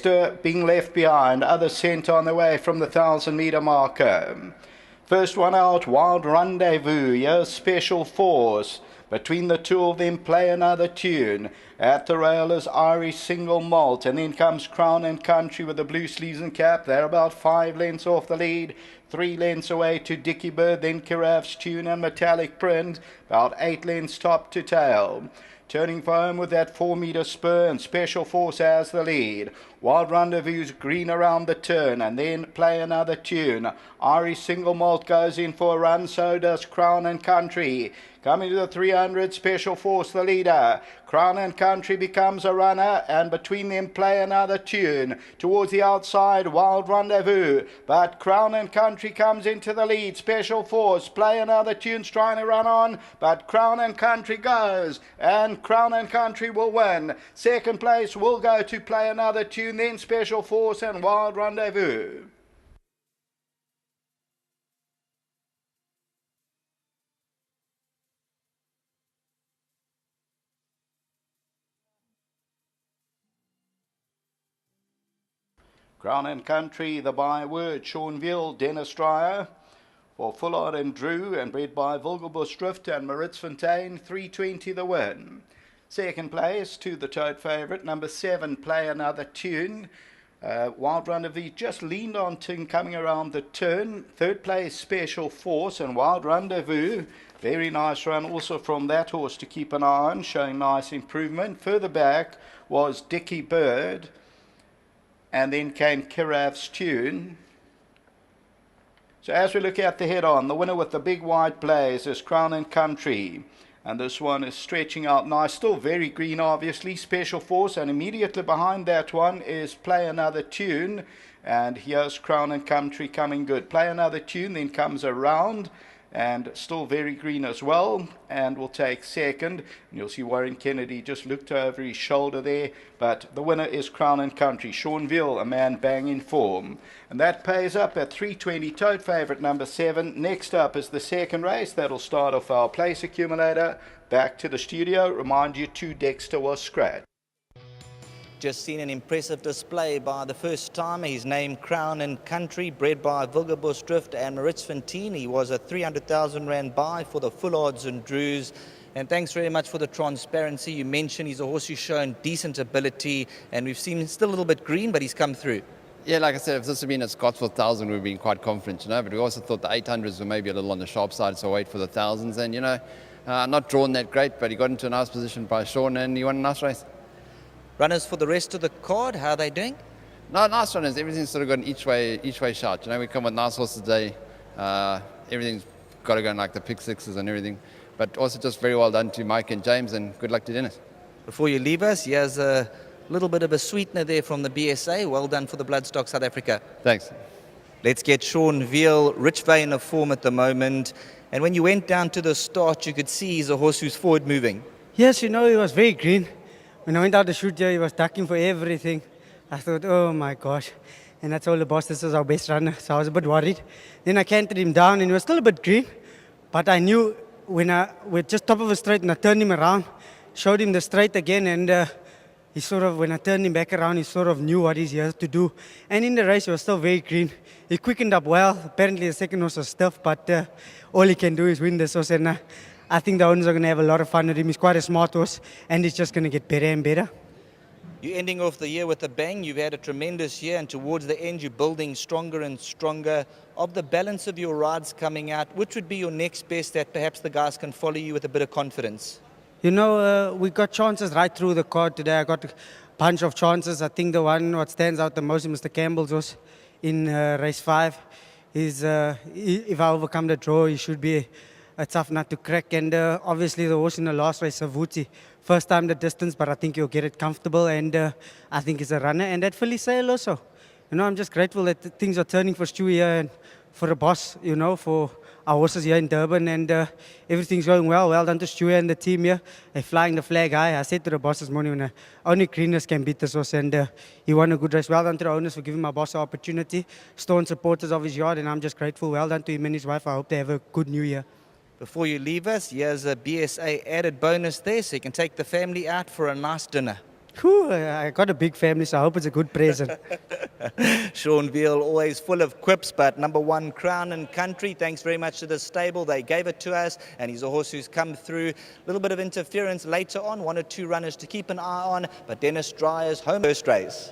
Dexter being left behind. Others sent on the way from the 1,000-meter marker. First one out, Wild Rendezvous. Here's Special Force. Between the two of them, Play Another Tune. At the rail is Irish Single Malt. And then comes Crown and Country with the blue sleeves and cap. They're about 5 lengths off the lead. 3 lengths away to Dickie Bird. Then Caraffe's Tune and Metallic Print. About 8 lengths top to tail. Turning for home with that 4-meter spur, and Special Force has the lead. Wild Rendezvous green around the turn, and then Play Another Tune. Irish Single Malt goes in for a run, so does Crown and Country. Coming to the 300, Special Force the leader. Crown and Country becomes a runner, and between them Play Another Tune. Towards the outside, Wild Rendezvous, but Crown and Country comes into the lead. Special Force, Play Another Tune's trying to run on, but Crown and Country goes, and Crown and Country will win. Second place will go to Play Another Tune, then Special Force and Wild Rendezvous. Crown and Country, the byword, Seanville, Dennis Dreyer. For Fullard and Drew, and bred by Vulgabush Drift and Maritz Fontaine, 320 the win. Second place to the tote favourite, number 7, Play Another Tune. Wild Rendezvous just leaned on to coming around the turn. Third place, Special Force, and Wild Rendezvous. Very nice run also from that horse to keep an eye on, showing nice improvement. Further back was Dickie Bird. And then came Caraffe's Tune. So as we look at the head-on, the winner with the big white blaze is Crown and Country. And this one is stretching out nice, still very green obviously, Special Force. And immediately behind that one is Play Another Tune. And here's Crown and Country coming good. Play Another Tune, then comes around. And still very green as well, and will take second. And you'll see Warren Kennedy just looked over his shoulder there, but the winner is Crown and Country. Seanville, a man bang in form. And that pays up at 320, tote favourite number 7. Next up is the second race. That'll start off our place accumulator. Back to the studio. Remind you, 2 Dexter was scratched. Just seen an impressive display by the first timer. His name, Crown and Country, bred by Vulgabush Drift and Maritz Fontaine. He was a 300,000 rand buy for the Fullards and Drews. And thanks very much for the transparency. You mentioned he's a horse who's shown decent ability, and we've seen him still a little bit green, but he's come through. Yeah, like I said, if this had been a Scottsville 1,000, we'd been quite confident, but we also thought the 800s were maybe a little on the sharp side, so wait for the 1,000s. And, not drawn that great, but he got into a nice position by Sean, and he won a nice race. Runners for the rest of the card, how are they doing? No, nice runners. Everything's sort of got an each way shot. We come with nice horses today. Everything's got to go in like the pick sixes and everything. But also just very well done to Mike and James, and good luck to Dennis. Before you leave us, here's a little bit of a sweetener there from the BSA. Well done for the Bloodstock South Africa. Thanks. Let's get Seanville, rich vein of form at the moment. And when you went down to the start, you could see he's a horse who's forward moving. Yes, he was very green. When I went out to shoot here, he was ducking for everything. I thought, oh my gosh. And I told the boss this was our best runner, so I was a bit worried. Then I canted him down, and he was still a bit green. But I knew we're just top of a straight, and I turned him around, showed him the straight again, and he when I turned him back around, he sort of knew what he's here to do. And in the race, he was still very green. He quickened up well. Apparently, the second horse was stiff, but all he can do is win this horse. And I think the owners are going to have a lot of fun with him. He's quite a smart horse, and he's just going to get better and better. You're ending off the year with a bang. You've had a tremendous year, and towards the end, you're building stronger and stronger. Of the balance of your rides coming out, which would be your next best that perhaps the guys can follow you with a bit of confidence? We got chances right through the card today. I got a bunch of chances. I think the one what stands out the most is Mr. Campbell's horse in race 5. If I overcome the draw, he should be a tough nut to crack. And obviously the horse in the last race, Savuti, first time the distance, but I think he'll get it comfortable, and I think he's a runner. And that Philly Sale also. I'm just grateful that things are turning for Stu here and for the boss, for our horses here in Durban, and everything's going well. Well done to Stu and the team here. They're flying the flag high. I said to the boss this morning, only greenness can beat this horse, and he won a good race. Well done to the owners for giving my boss an opportunity. Staunch supporters of his yard, and I'm just grateful. Well done to him and his wife. I hope they have a good new year. Before you leave us, here's a BSA added bonus there, so you can take the family out for a nice dinner. Whew, I got a big family, so I hope it's a good present. Sean Veal, always full of quips, but number 1, Crown and Country, thanks very much to the stable. They gave it to us, and he's a horse who's come through. A little bit of interference later on, 1 or 2 runners to keep an eye on, but Dennis Dryer's home first race.